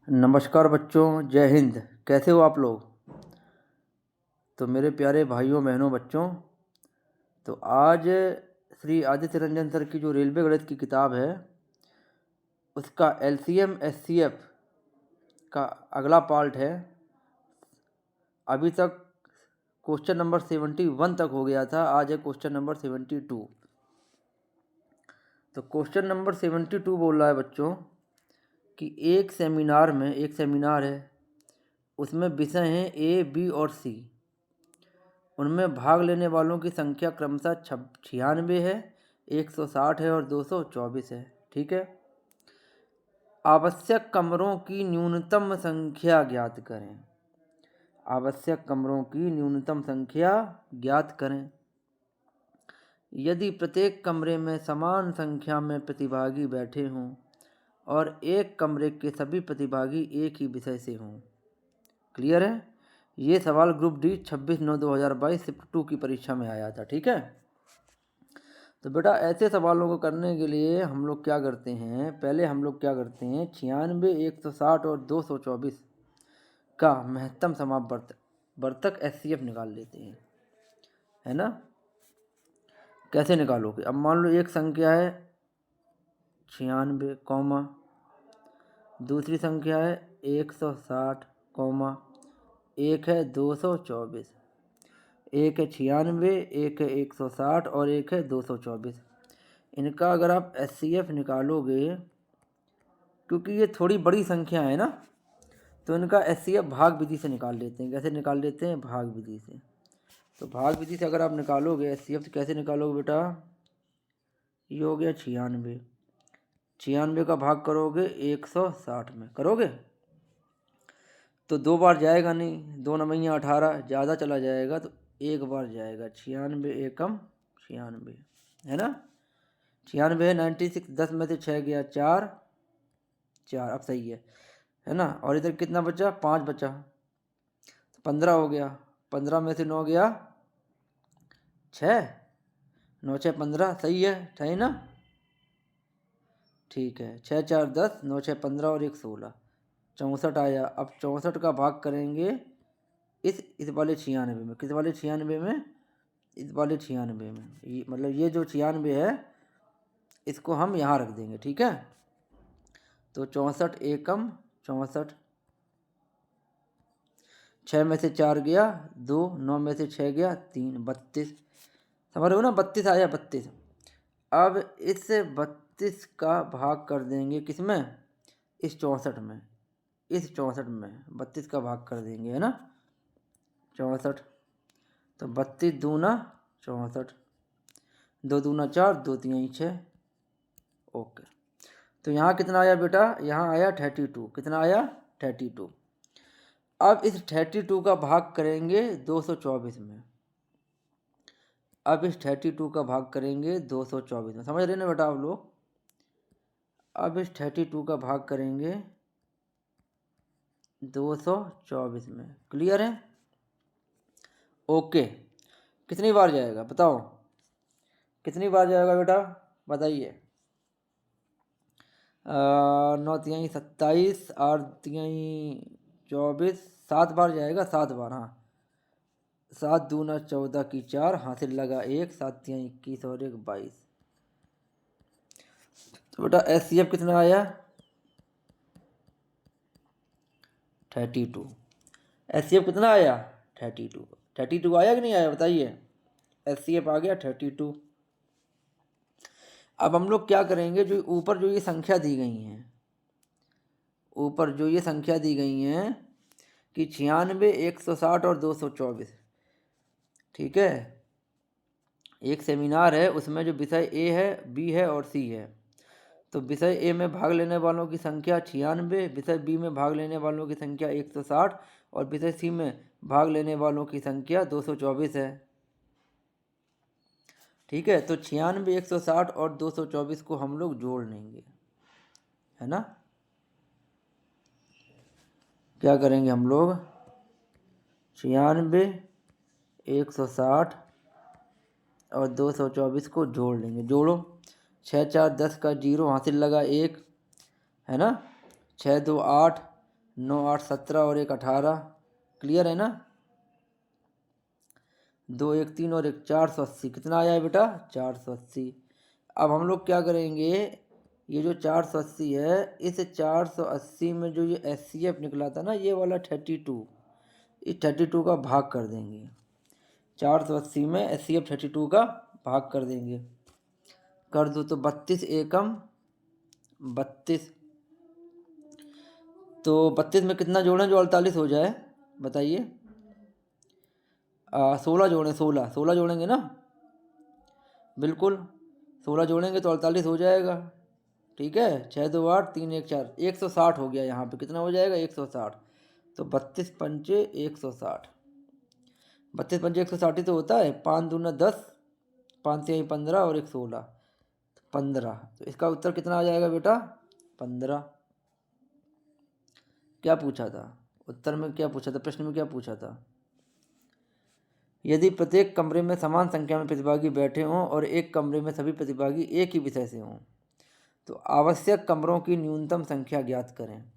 नमस्कार बच्चों, जय हिंद। कैसे हो आप लोग? तो मेरे प्यारे भाइयों बहनों बच्चों, तो आज श्री आदित्य रंजन सर की जो रेलवे गणित की किताब है उसका एलसीएम एचसीएफ का अगला पार्ट है। अभी तक क्वेश्चन नंबर 71 तक हो गया था, आज है क्वेश्चन नंबर 72। तो क्वेश्चन नंबर 72 बोल रहा है बच्चों कि एक सेमिनार है, उसमें विषय हैं ए, बी और सी। उनमें भाग लेने वालों की संख्या क्रमशः 96 है, 160 है और 224 है। ठीक है। आवश्यक कमरों की न्यूनतम संख्या ज्ञात करें। आवश्यक कमरों की न्यूनतम संख्या ज्ञात करें। यदि प्रत्येक कमरे में समान संख्या में प्रतिभागी बैठे हों और एक कमरे के सभी प्रतिभागी एक ही विषय से हों। क्लियर है? ये सवाल ग्रुप डी 26/9/2022 शिफ्ट 2 की परीक्षा में आया था। ठीक है। तो बेटा ऐसे सवालों को करने के लिए हम लोग क्या करते हैं, पहले हम लोग क्या करते हैं 96, 160 और 224 का महत्तम समापवर्तक एचसीएफ निकाल लेते हैं, है ना। कैसे निकालोगे? अब मान लो एक संख्या है 96 कॉमा, दूसरी संख्या है 160 कॉमा, एक है 224, एक है 96, एक है 160 और एक है 224। इनका अगर आप एचसीएफ निकालोगे, क्योंकि ये थोड़ी बड़ी संख्या है ना, तो इनका एचसीएफ भाग विधि से निकाल लेते हैं। कैसे निकाल लेते हैं? भाग विधि से। तो भाग विधि से अगर आप निकालोगे एचसीएफ, तो कैसे निकालोगे बेटा? ये हो गया 96, 96 का भाग करोगे 160 में, करोगे तो 2 बार जाएगा नहीं, 2 9 18, ज़्यादा चला जाएगा तो एक बार जाएगा। 96 एकम 96, है ना। 96 है 96, 10 में से 6 गया 4, अब सही है ना। और इधर कितना बचा? 5 बचा, तो 15 हो गया। 15 में से 9 गया 6, 9 6 15, सही है ना। ठीक है, 6 4 10, 9 6 15 और 1 16, 64 आया। अब 64 का भाग करेंगे इस वाले 96 में। किस वाले 96 में? इस वाले 96 में। ये मतलब ये जो 96 है इसको हम यहाँ रख देंगे। ठीक है। तो 64 एकम 64, 6 में से 4 गया 2, 9 में से 6 गया 3, 32। समझ रहे हो ना? 32 आया, 32। अब इस 32 का भाग कर देंगे किस में? इस 64 में। इस 64 में 32 का भाग कर देंगे, है ना। 64, तो 32 दूना 64, 2 दूना 4, 2 3 6। ओके। तो यहाँ कितना आया बेटा? यहाँ आया 32। कितना आया? 32। अब इस 32 का भाग करेंगे 224 में। अब इस 32 का भाग करेंगे 224 में। समझ रहे ना बेटा आप लोग? अब इस 32 का भाग करेंगे 224 में। क्लियर है? ओके। कितनी बार जाएगा बताओ? कितनी बार जाएगा बेटा? बताइए। 9 तिहाई 27, 8 तिहाई 24, 7 बार जाएगा। 7 बार, हाँ। 7 दूना 14 की 4, हासिल लगा 1, 7 तिहाई 21 और 1 22। तो बेटा एचसीएफ कितना आया? 32। एचसीएफ कितना आया? 32। 32 आया कि नहीं आया बताइए? एचसीएफ आ गया 32। अब हम लोग क्या करेंगे, जो ऊपर जो ये संख्या दी गई हैं, ऊपर जो ये संख्या दी गई हैं कि 96, 160 और 224। ठीक है। एक सेमिनार है, उसमें जो विषय ए है, बी है और सी है। तो विषय ए में भाग लेने वालों की संख्या 96, विषय बी में भाग लेने वालों की संख्या 160 और विषय सी में भाग लेने वालों की संख्या 224 है। ठीक है। तो 96, 160 और 224 को हम लोग जोड़ लेंगे, है ना। क्या करेंगे हम लोग? 96, 160 और 224 को जोड़ लेंगे। जोड़ो। 6 4 10 का 0, हासिल लगा 1, है ना। 6 2 8, 9 8 17 और 1 18। क्लियर है ना। 2 1 3 और 1 480। कितना आया है बेटा? 480। अब हम लोग क्या करेंगे, ये जो 480 है, इस 480 में जो ये HCF निकला था ना, ये वाला 32, इस 32 का भाग कर देंगे। 480 में HCF 32 का भाग कर देंगे। कर दो तो 32 एकम 32। तो 32 में कितना जोड़ें जो 48 हो जाए, बताइए। 16 जोड़ें, 16 जोड़ेंगे ना, बिल्कुल 16 जोड़ेंगे तो 48 हो जाएगा। ठीक है, 6 2 8 3 1 4, 160 हो गया। यहाँ पे कितना हो जाएगा? 160। तो 32 पंचे 160, 32 पंचे 160 ही तो होता है। 5 दूना 10, 5 से 15 और 1 16, 15। तो इसका उत्तर कितना आ जाएगा बेटा? 15। क्या पूछा था उत्तर में? क्या पूछा था प्रश्न में? क्या पूछा था? यदि प्रत्येक कमरे में समान संख्या में प्रतिभागी बैठे हों और एक कमरे में सभी प्रतिभागी एक ही विषय से हों, तो आवश्यक कमरों की न्यूनतम संख्या ज्ञात करें।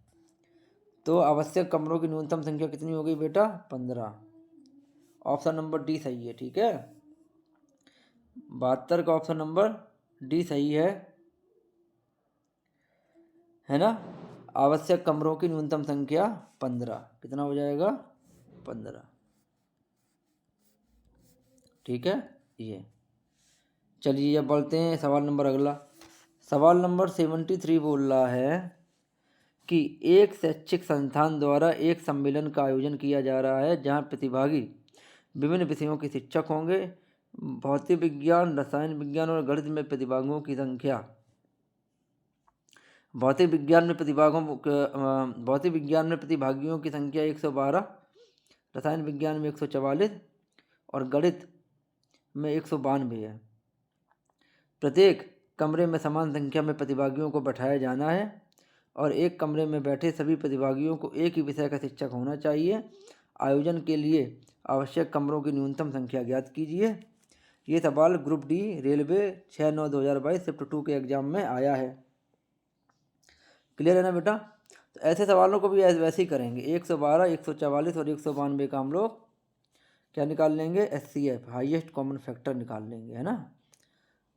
तो आवश्यक कमरों की न्यूनतम संख्या कितनी हो गई बेटा? 15। ऑप्शन नंबर डी सही है। ठीक है, 72 का ऑप्शन नंबर डी सही है ना। आवश्यक कमरों की न्यूनतम संख्या 15। कितना हो जाएगा? 15। ठीक है, ये चलिए अब बढ़ते हैं सवाल नंबर अगला। सवाल नंबर 73 बोल रहा है कि एक शैक्षिक संस्थान द्वारा एक सम्मेलन का आयोजन किया जा रहा है जहां प्रतिभागी विभिन्न विषयों के शिक्षक होंगे। भौतिक विज्ञान, रसायन विज्ञान और गणित में प्रतिभागियों की संख्या, भौतिक विज्ञान में प्रतिभागियों की संख्या 112, रसायन विज्ञान में 144 और गणित में 192 है। प्रत्येक कमरे में समान संख्या में प्रतिभागियों को बैठाया जाना है और एक कमरे में बैठे सभी प्रतिभागियों को एक ही विषय का शिक्षक होना चाहिए। आयोजन के लिए आवश्यक कमरों की न्यूनतम संख्या ज्ञात कीजिए। ये सवाल ग्रुप डी रेलवे 6/9/2022 शिफ्ट 2 के एग्जाम में आया है। क्लियर है ना बेटा। तो ऐसे सवालों को भी वैसे ही करेंगे। 112, 144 और 192 का हम लोग क्या निकाल लेंगे? HCF हाईएस्ट कॉमन फैक्टर निकाल लेंगे, है ना।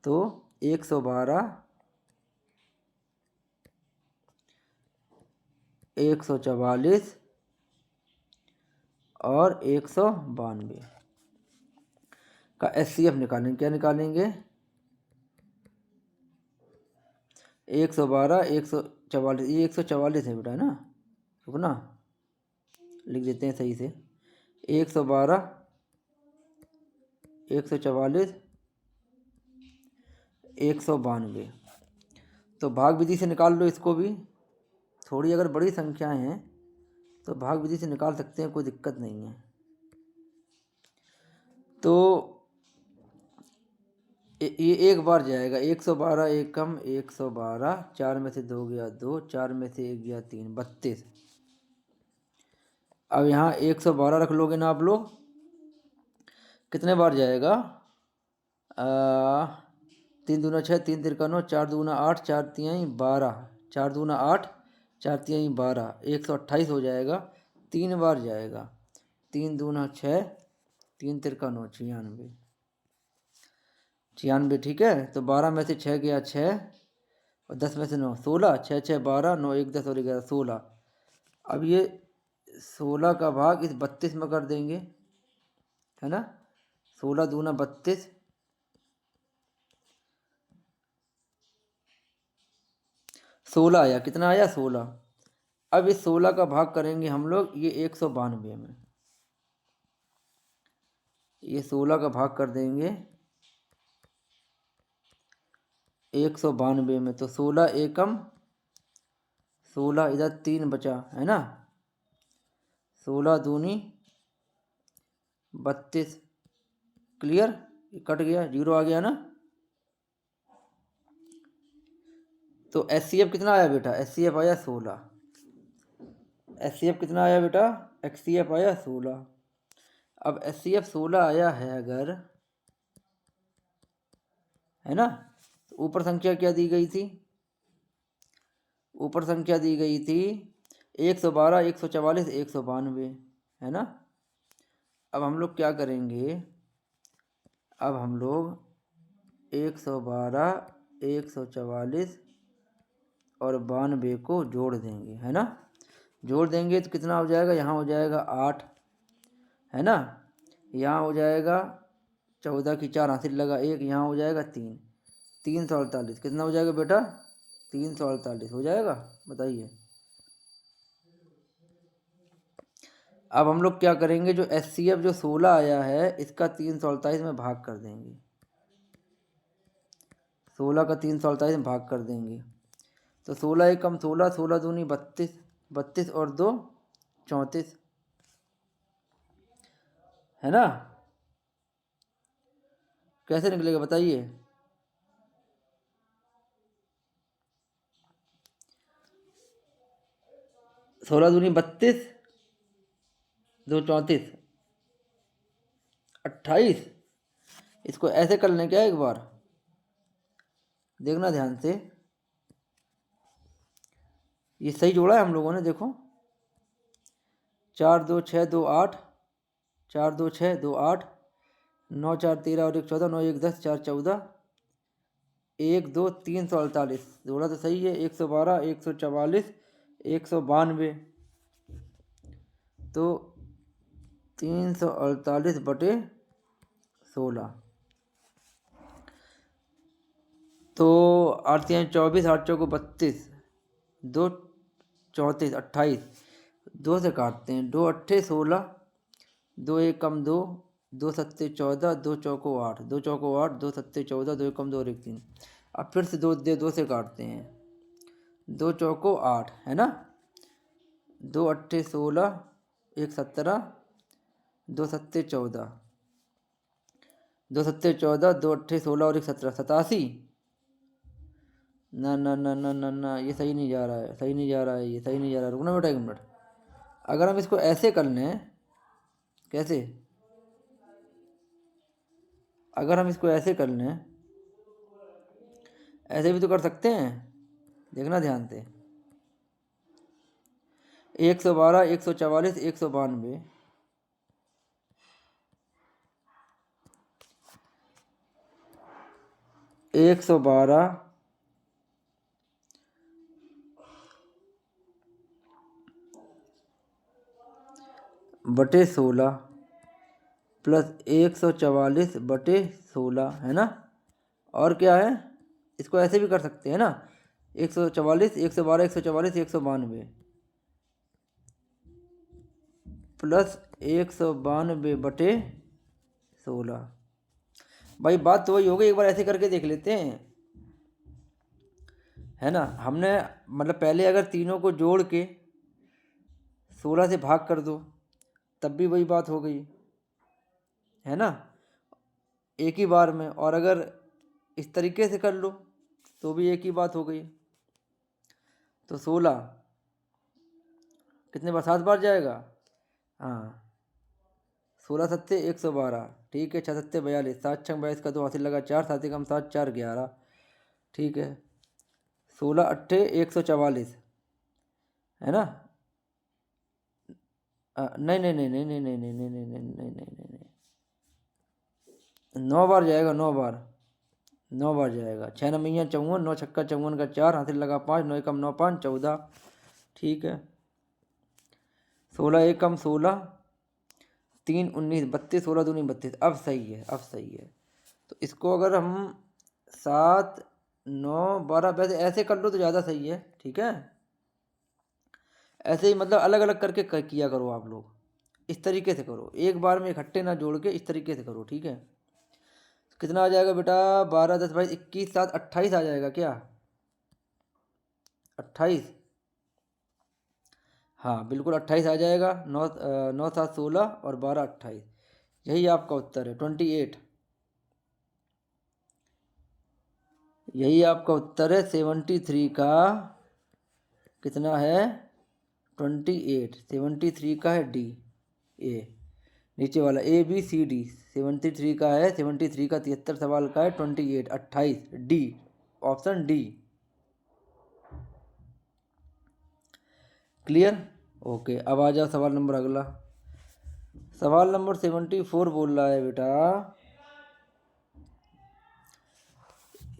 तो 112, 144 और 192 का HCF निकालेंगे। क्या निकालेंगे? 112, 144, ये 144 है बेटा, है ना। रुकना, लिख देते हैं सही से। 112, 144, 192। तो भाग विधि से निकाल लो इसको भी। थोड़ी अगर बड़ी संख्याएं हैं तो भाग विधि से निकाल सकते हैं, कोई दिक्कत नहीं है। तो ये एक बार जाएगा। 112 एकम 112, 4 में से 2 गया 2, 4 में से 1 गया 3, 32। अब यहाँ 112 रख लोगे ना आप लोग, कितने बार जाएगा? 3 दूना 6, 3 तिरका 9, 4 दूना 8, 4 तिहाई 12, 4 दूना 8, 4 तिहाई 12, 128 हो जाएगा। 3 बार जाएगा। 3 दूना 6, 3 तिरका 9, 96, 96। ठीक है, तो 12 में से 6 गया 6 और 10 में से 9, 16, 6 6 12, 9 1 10 और 11 16। अब ये 16 का भाग इस 32 में कर देंगे, है ना। 16 दूना 32, 16 आया। कितना आया? 16। अब इस 16 का भाग करेंगे हम लोग ये 192 में। ये 16 का भाग कर देंगे 192 में, तो 16 एकम 16, इधर 3 बचा, है ना। 16 दूनी 32। क्लियर, कट गया, 0 आ गया ना। तो HCF कितना आया बेटा? HCF आया 16। HCF कितना आया बेटा? HCF आया 16। अब HCF 16 आया है अगर, है ना, तो ऊपर संख्या क्या दी गई थी? ऊपर संख्या दी गई थी 112, 144, 192, है ना। अब हम लोग क्या करेंगे, अब हम लोग 112, 144 और 92 को जोड़ देंगे, है ना। जोड़ देंगे तो कितना हो जाएगा, यहाँ हो जाएगा 8, है ना। यहाँ हो जाएगा 14 की 4 हासिल लगा 1, यहाँ हो जाएगा 3, 348। कितना हो जाएगा बेटा, 348 हो जाएगा, बताइए। अब हम लोग क्या करेंगे, जो HCF जो 16 आया है इसका 348 में भाग कर देंगे, 16 का 348 में भाग कर देंगे। तो 16 एकम 16, 16 दूनी 32, 32 और 2 34, है ना। कैसे निकलेगा बताइए। 16 दूनी 32, 2 34, 28। इसको ऐसे कर लें क्या, एक बार देखना ध्यान से, ये सही जोड़ा है हम लोगों ने, देखो 4 2 6 2 8, 4 2 6 2 8, 9 4 13 और 1 14, 9 1 10, 4 14, 1 2 348 जोड़ा तो सही है। 112, 144, 192, तो 348/16, तो 8 3 24, 8 चौको 32, 2 34, 28, 2 से काटते हैं, 2 अट्ठे 16, 2 एक कम 2, 2 सत्ते 14, 2 चौको 8, 2 चौको 8, 2 सत्ते 14, 2 एक कम 2 और 1 3। अब फिर से 2 से काटते हैं, 2 चौको 8, है ना, 2 अट्ठे 16, 1 17, 2 सत्ते 14, 2 सत्ते 14, 2 अट्ठे 16 और 1 17, 87। ना ना ना ना ना ना, ये सही नहीं जा रहा है, सही नहीं जा रहा है, ये सही नहीं जा रहा है। रुकना बेटा 1 मिनट। अगर हम इसको ऐसे कर लें, कैसे, अगर हम इसको ऐसे कर लें, ऐसे भी तो कर सकते हैं, देखना ध्यान से। 112, 144, 192, 112 बटे 16 प्लस 144/16, है ना। और क्या है, इसको ऐसे भी कर सकते हैं ना, 144, 112, 144, 192 प्लस 192/16। भाई बात तो वही हो गई, एक बार ऐसे करके देख लेते हैं, है ना। हमने मतलब पहले अगर तीनों को जोड़ के 16 से भाग कर दो तब भी वही बात हो गई, है ना, एक ही बार में। और अगर इस तरीके से कर लो तो भी एक ही बात हो गई। तो 16 कितने बार, 7 बार जाएगा, हाँ, 16 सत्ते 112, ठीक है, 6 सत्ते 42, 7 छंग 22 का 2 हासिल लगा 4, 7 एकम 7, 4 11, ठीक है। 16 अट्ठे 144, है ना। नहीं नहीं नहीं नहीं नहीं नहीं नहीं नहीं नहीं नहीं नहीं नहीं नहीं नहीं, 9 बार जाएगा, 9 बार, 9 बार जाएगा। 6 नमैया 54, 9 छक्का 54 का 4 हासिल लगा 5, 9 एकम 9 5 14, ठीक है। 16 एकम 16, 3 19 32, 16 दूनी 32, अब सही है, अब सही है। तो इसको अगर हम 7 9 12, वैसे ऐसे कर लो तो ज़्यादा सही है, ठीक है। ऐसे ही मतलब अलग अलग करके किया करो आप लोग, इस तरीके से करो, एक बार में इकट्ठे ना जोड़ के इस तरीके से करो, ठीक है। तो कितना आ जाएगा बेटा, 12 10 22 21 7 28 आ जाएगा क्या, 28, हाँ बिल्कुल 28 आ जाएगा। 9 9 7 16 और 12 28, यही आपका उत्तर है, 28। यही आपका उत्तर है 73 का, कितना है, 28, 73 का है डी, ए नीचे वाला ABCD 73 का है, 73 का 73 सवाल का है 28 28, D, option D. Clear? Okay, अब आ जाओ सवाल नंबर अगला। सवाल नंबर 74 बोल रहा है बेटा,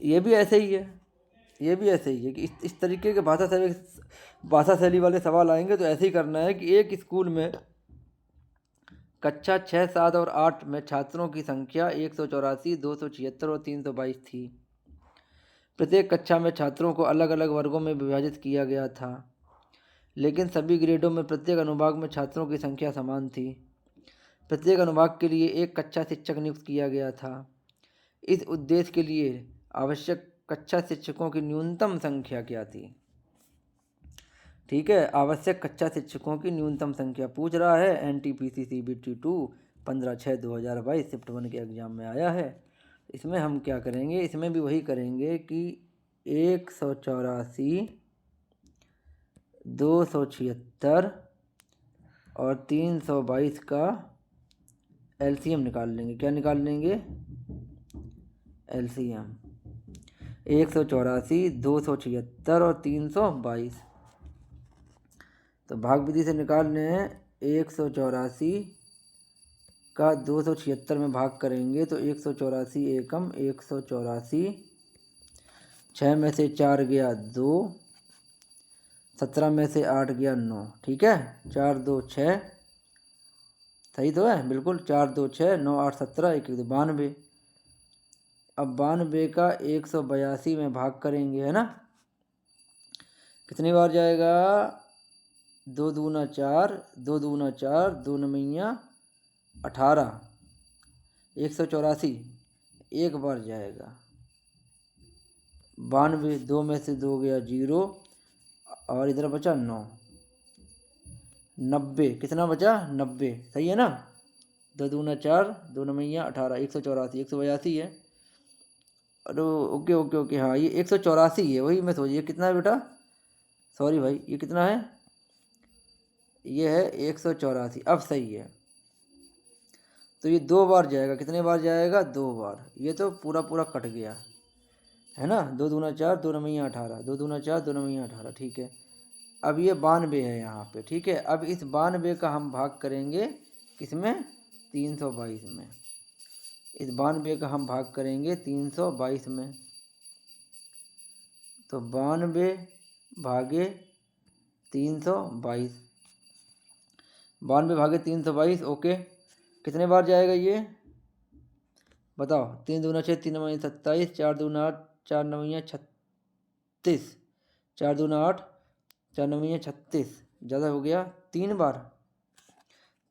ये भी ऐसे ही है, ये भी ऐसे ही है कि इस तरीके के भाषा शैली वाले सवाल आएंगे तो ऐसे ही करना है कि एक स्कूल में कक्षा 6, 7 और 8 में छात्रों की संख्या 184, 276 और 322 थी। प्रत्येक कक्षा में छात्रों को अलग अलग वर्गों में विभाजित किया गया था, लेकिन सभी ग्रेडों में प्रत्येक अनुभाग में छात्रों की संख्या समान थी। प्रत्येक अनुभाग के लिए एक कक्षा शिक्षक नियुक्त किया गया था। इस उद्देश्य के लिए आवश्यक कक्षा शिक्षकों की न्यूनतम संख्या क्या थी? ठीक है, आवश्यक कक्षा शिक्षकों की न्यूनतम संख्या पूछ रहा है। NTPC CBT 2 15/6/2022 शिफ्ट 1 के एग्जाम में आया है। इसमें हम क्या करेंगे, इसमें भी वही करेंगे कि 184, 276 और 322 का LCM निकाल लेंगे। क्या निकाल लेंगे? LCM 184, 276 और 322। तो भाग विधि से निकालने हैं। 184 का 276 में भाग करेंगे तो 184 एकम 184, 6 में से 4 गया 2, 17 में से 8 गया 9। ठीक है, 4 2 6, सही तो है बिल्कुल। 4 2 6, 9 8 17, 1 1 92। अब 92 का 182 में भाग करेंगे, है ना? कितनी बार जाएगा? 2 दूना 4, 2 दूना 4, 2 नमैया 18, 184 एक बार जाएगा। 92, 2 में से 2 गया 0 और इधर बचा 9। 90 कितना बचा? 90, सही है ना? 2 दूना 4, 2 नमैया 18, 184, 182 है। अरे ओके ओके ओके, हाँ ये 184 है, वही मैं सोचिए कितना है बेटा, सॉरी भाई, ये कितना है? ये है 184। अब सही है, तो ये 2 बार जाएगा। कितने बार जाएगा? 2 बार। ये तो पूरा पूरा कट गया, है ना? 2 दूना 4, 2 नमैया 18, 2 दूना 4, 2 नमैया 18। ठीक है, अब ये 92 है यहाँ पे। ठीक है, अब इस 92 का हम भाग करेंगे किसमें? 322 में। इस 92 का हम भाग करेंगे 322 में। तो 92 भागे 322, 92 भागे 322। ओके, कितने बार जाएगा ये बताओ? 3 दूना 6, 3 नमैया 27, 4 दूना 8, 4 नमैया 36, 4 दूना 8, 4 नमैया 36, ज़्यादा हो गया 3 बार।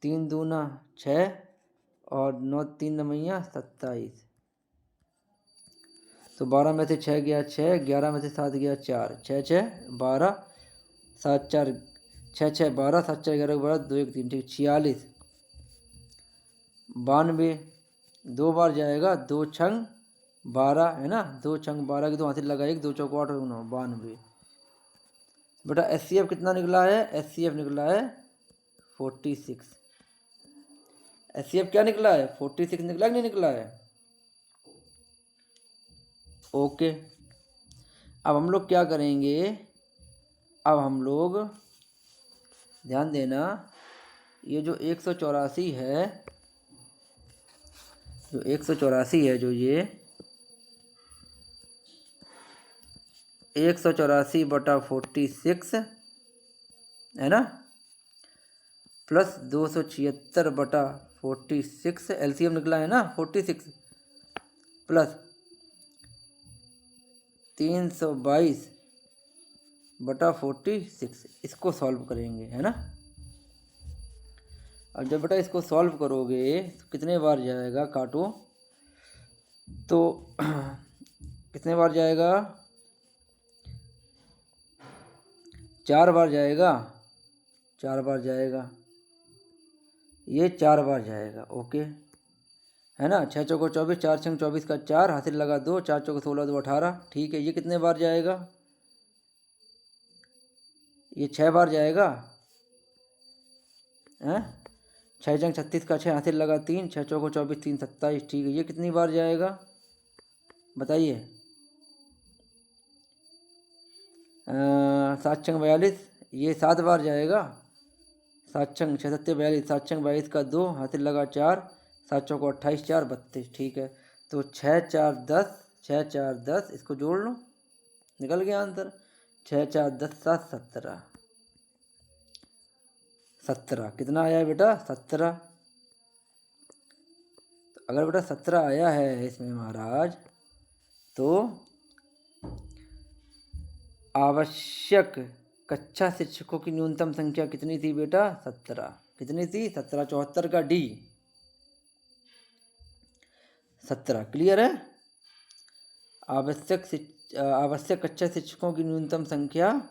3 दूना 6 और 9 3 नमैया 27। तो 12 में से 6 गया 6, 11 में से 7 गया 4, 6 6 12, 7 4 6 6 12, 7 4 11 12, 2 1 3। ठीक, 46। 92 2 बार जाएगा, 2 छंग 12, है ना? 2 छंग 12 की 2 हाथ लगा, 1 2 चौको 8 और 9 92। बेटा SCF कितना निकला है? SCF निकला है 46। SCF क्या निकला है? 46 निकला कि नहीं निकला है? ओके, अब हम लोग क्या करेंगे? अब हम लोग ध्यान देना, ये जो 184 है, जो 184 है, जो ये 184/46 है ना, प्लस 276/46, LCM निकला है ना 46, प्लस 322/46, इसको सॉल्व करेंगे, है ना? अब जब बेटा इसको सॉल्व करोगे तो कितने बार जाएगा? काटो तो कितने बार जाएगा? 4 बार जाएगा, 4 बार जाएगा, ये 4 बार जाएगा। ओके, है ना? 6 चौको 24, 4 छंग 24 का 4, हासिल लगा 2, 4 चौको 16 2 18। ठीक है, ये कितने बार जाएगा? ये 6 बार जाएगा, हैं? 6 छंग 36 का 6, हासिल लगा 3, 6 चौको 24 3 27। ठीक है, ये कितनी बार जाएगा बताइए? 7 छंग 42, ये 7 बार जाएगा। 7 छंग 6 सत्ते 42, 7 छंग 22 का 2, हाथ लगा 4, 7 चौको 28, 4 32। ठीक है, तो 6 4 10, 6 4 10, इसको जोड़ लो, निकल गया आंसर। 6 4 10 7 17। 17 कितना आया है बेटा? 17। तो अगर बेटा 17 आया है इसमें महाराज, तो आवश्यक कक्षा शिक्षकों की न्यूनतम संख्या कितनी थी बेटा? 17। कितनी थी? 17। 74 का डी 17। क्लियर है? आवश्यक कक्षा शिक्षकों की न्यूनतम संख्या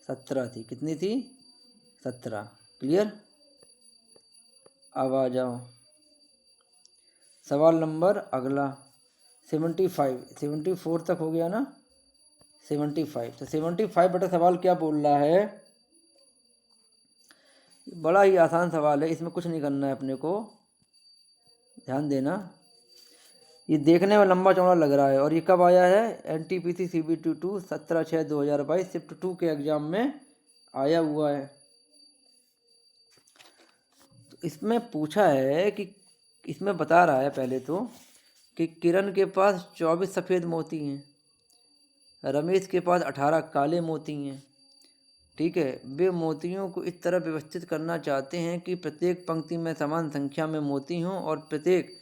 17 थी। कितनी थी? 17। क्लियर? अब आ जाओ सवाल नंबर अगला 75। 74 तक हो गया ना? 75। तो 75 बेटा सवाल क्या बोल रहा है? बड़ा ही आसान सवाल है, इसमें कुछ नहीं करना है अपने को, ध्यान देना। ये देखने में लंबा चौड़ा लग रहा है, और ये कब आया है? NTPC CBT 2 17/6/2022 शिफ्ट 2 के एग्जाम में आया हुआ है। तो इसमें पूछा है कि, इसमें बता रहा है पहले तो कि किरण के पास 24 सफ़ेद मोती हैं, रमेश के पास 18 काले मोती हैं। ठीक है, वे मोतियों को इस तरह व्यवस्थित करना चाहते हैं कि प्रत्येक पंक्ति में समान संख्या में मोती हों, और प्रत्येक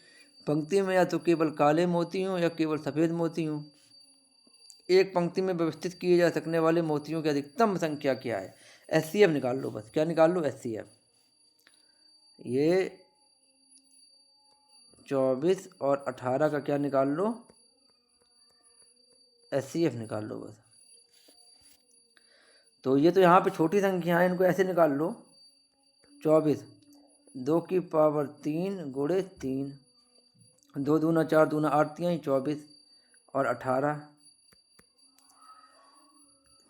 पंक्ति में या तो केवल काले मोती हों या केवल सफ़ेद मोती हों। एक पंक्ति में व्यवस्थित किए जा सकने वाले मोतियों की अधिकतम संख्या क्या है? SCF निकाल लो बस। क्या निकाल लो? SCF। ये 24 और 18 का क्या निकाल लो? SCF निकाल लो बस। तो ये तो यहाँ पे छोटी संख्या है, इनको ऐसे निकाल लो। 24 2 की पावर 3 गुणे 3, 2 दूना 4 दूना 8 3 24, और 18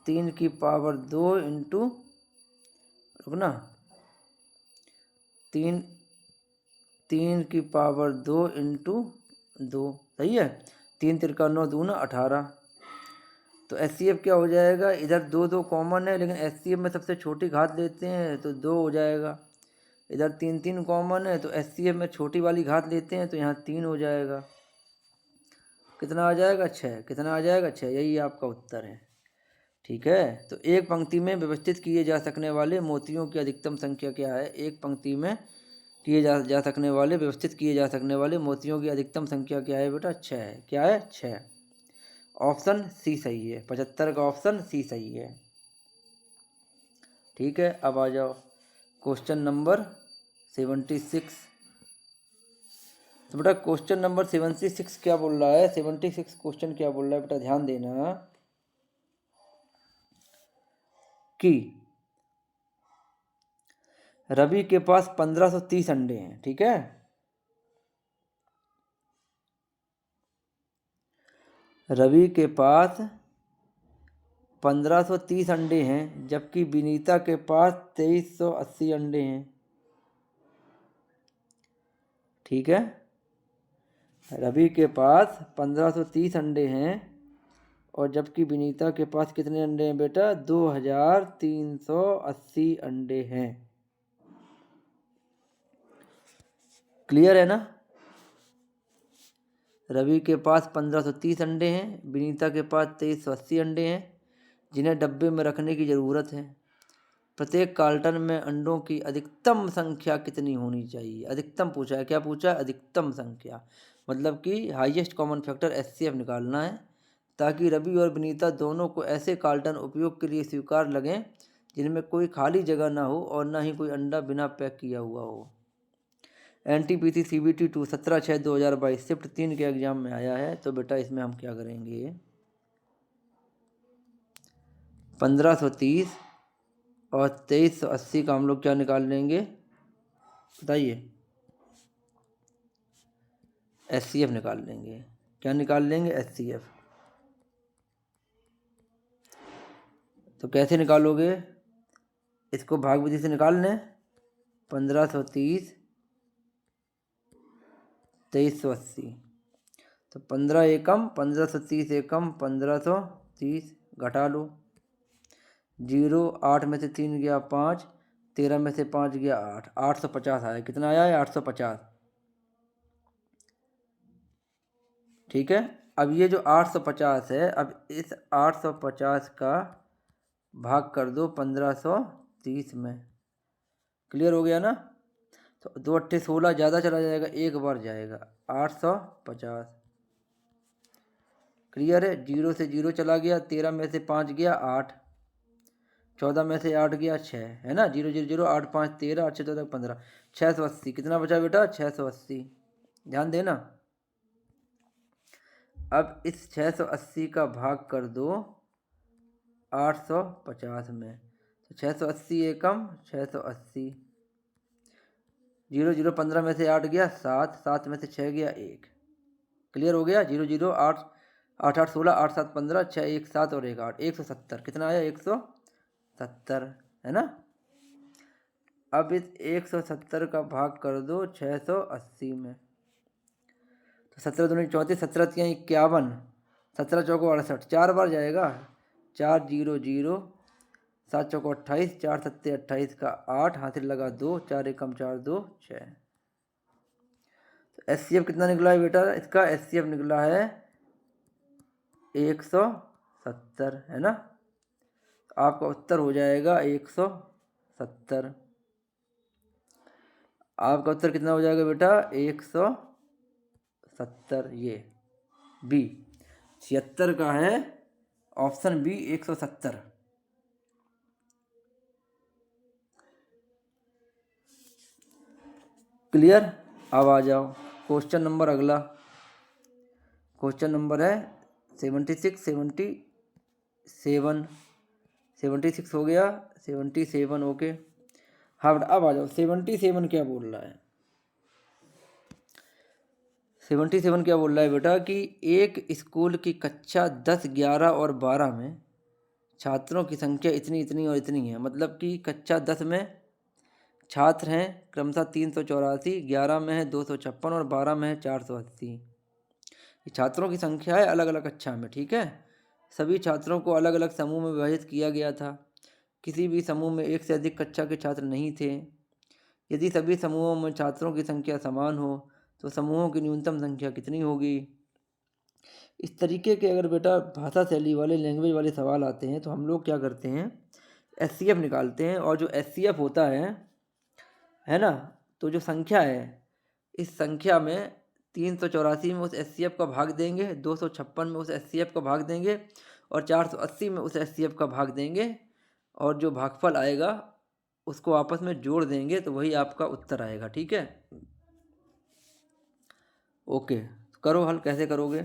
3 की पावर 2 इंटू, रुकना, 3 की पावर 2 इंटू 2, सही है। 3 तिरका 9 दूना 18। तो SCF क्या हो जाएगा? इधर 2 2 कॉमन है, लेकिन SCF में सबसे छोटी घात लेते हैं तो 2 हो जाएगा। इधर 3 3 कॉमन है, तो SCF में छोटी वाली घात लेते हैं तो यहाँ 3 हो जाएगा। कितना आ जाएगा? 6। कितना आ जाएगा? 6। यही आपका उत्तर है। ठीक है, तो एक पंक्ति में व्यवस्थित किए जा सकने वाले मोतियों की अधिकतम संख्या क्या है? एक पंक्ति में किए जा सकने वाले, व्यवस्थित किए जा सकने वाले मोतियों की अधिकतम संख्या क्या है बेटा? 6 है। क्या है? 6। ऑप्शन सी सही है। 75 का ऑप्शन सी सही है। ठीक है, अब आ जाओ क्वेश्चन नंबर 76। तो बेटा क्वेश्चन नंबर 76 क्या बोल रहा है? 76 क्वेश्चन क्या बोल रहा है बेटा? ध्यान देना कि रवि के पास 1530 अंडे हैं। ठीक है, रवि के पास 1530 अंडे हैं, जबकि विनीता के पास 2380 अंडे हैं। ठीक है, रवि के पास 1530 अंडे हैं, और जबकि विनीता के पास कितने अंडे हैं बेटा? 2380 अंडे हैं। क्लियर है ना? रवि के पास 1530 अंडे हैं, विनीता के पास 2380 अंडे हैं, जिन्हें डब्बे में रखने की ज़रूरत है। प्रत्येक कार्टन में अंडों की अधिकतम संख्या कितनी होनी चाहिए? अधिकतम पूछा है। क्या पूछा है? अधिकतम संख्या, मतलब कि हाईएस्ट कॉमन फैक्टर SCF निकालना है, ताकि रवि और विनीता दोनों को ऐसे कार्टन उपयोग के लिए स्वीकार लगें जिनमें कोई खाली जगह ना हो और ना ही कोई अंडा बिना पैक किया हुआ हो। NTPC CBT 2 17/6/2022 शिफ्ट 3 के एग्जाम में आया है। तो बेटा इसमें हम क्या करेंगे? 1530 और 2380 का हम लोग क्या निकाल लेंगे? बताइए। SCF निकाल लेंगे। क्या निकाल लेंगे? SCF। तो कैसे निकालोगे? इसको भाग विधि से निकाल लें। 1530 2380, तो 15 एकम 1530 एकम 1530 घटा लो, जीरो, 8 में से 3 गया 5, 13 में से 5 गया 8, 850 आया। कितना आया है? 850। ठीक है। अब ये जो 850 है, अब इस 850 का भाग कर दो 1530 में। क्लियर हो गया ना? तो 2 अट्ठे 16, ज़्यादा चला जाएगा, एक बार जाएगा 850। क्लियर है? जीरो से जीरो चला गया, 13 में से 5 गया 8, 14 में से 8 गया 6, है ना? 0 0 0, 8 5 13, 8 6 14 15, 680। कितना बचा बेटा? 680। ध्यान देना। अब इस 680 का भाग कर दो 850 में। तो 680 एकम 680। 0 0 15 में से 8 गया 7, 7 में से 6 गया 1। क्लियर हो गया? 0 0 8 8 8 16, 8 7 15, 6 1 7 और 1 8, 170। कितना आया? 170, है ना? अब इस 170 का भाग कर दो 680 में। तो 17 दूनी 34, 17 तियां 51, 17 चौको 68, 4 बार जाएगा। 4 0 0, 7 चौको 28, 4 सत्ते 28 का 8, हाथ लगा 2, 4 एकम 4 2 6। तो SCF कितना निकला है बेटा? इसका SCF निकला है 170, है ना? तो आपका उत्तर हो जाएगा 170। आपका उत्तर कितना हो जाएगा बेटा? 170। ये बी 76 का है, ऑप्शन बी 170। क्लियर? अब आ जाओ क्वेश्चन नंबर अगला। क्वेश्चन नंबर है 76, 77, 76 हो गया, 77 ओके। हाँ बेटा अब आ जाओ 77 क्या बोल रहा है? 77 क्या बोल रहा है बेटा कि एक स्कूल की कक्षा 10, 11 और 12 में छात्रों की संख्या इतनी इतनी और इतनी है। मतलब कि कक्षा 10 में छात्र हैं क्रमशः 384, 11 में है 256 और 12 में है 480। ये छात्रों की संख्या है अलग अलग कक्षा में। ठीक है। सभी छात्रों को अलग अलग समूह में विभाजित किया गया था। किसी भी समूह में एक से अधिक कक्षा के छात्र नहीं थे। यदि सभी समूहों में छात्रों की संख्या समान हो तो समूहों की न्यूनतम संख्या कितनी होगी? इस तरीके के अगर बेटा भाषा शैली वाले, लैंग्वेज वाले सवाल आते हैं तो हम लोग क्या करते हैं? SCF निकालते हैं। और जो SCF होता है ना, तो जो संख्या है, इस संख्या में 384 में उस SCF का भाग देंगे, 256 में उस SCF का भाग देंगे और 480 में उस SCF का भाग देंगे, और जो भागफल आएगा उसको आपस में जोड़ देंगे, तो वही आपका उत्तर आएगा। ठीक है। ओके, करो हल। कैसे करोगे?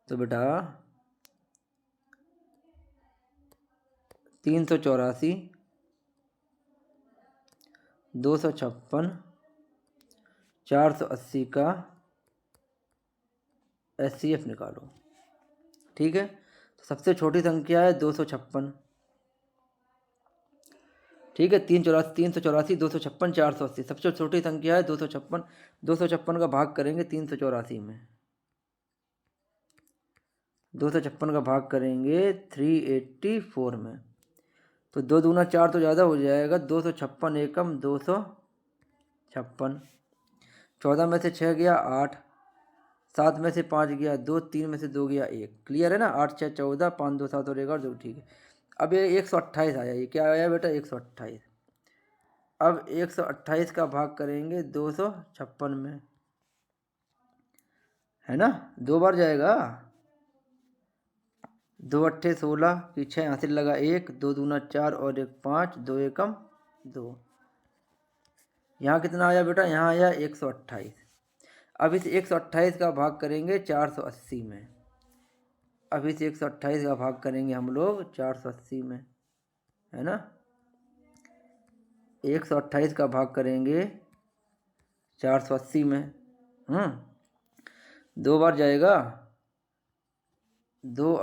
तो बेटा 384, 256, 480 का SCF निकालो। ठीक है। तो सबसे छोटी संख्या है 256। ठीक है। 384, 256, 480, सबसे छोटी संख्या है 256। 256 का भाग करेंगे 384 में। 256 का भाग करेंगे 384 में। तो 2 दूना 4 तो ज़्यादा हो जाएगा। 256 एकम 256। 14 में से 6 गया 8, 7 में से 5 गया 2, 3 में से 2 गया 1। क्लियर है ना? 8 6 14, 5 2 7 और 1 2। ठीक है। अब ये 128 आया। ये क्या आया बेटा? 128। अब 128 का भाग करेंगे 256 में, है ना? 2 बार जाएगा। 2 अट्ठे 16 की 6 हासिल लगा 1, 2 दूना 4 और 1 5, 2 एकम 2। यहाँ कितना आया बेटा? यहाँ आया 128। अब इस 128 का भाग करेंगे 480 में। अब इस 128 का भाग करेंगे हम लोग 480 में, है ना? 128 का भाग करेंगे 480 में। 2 बार जाएगा। 2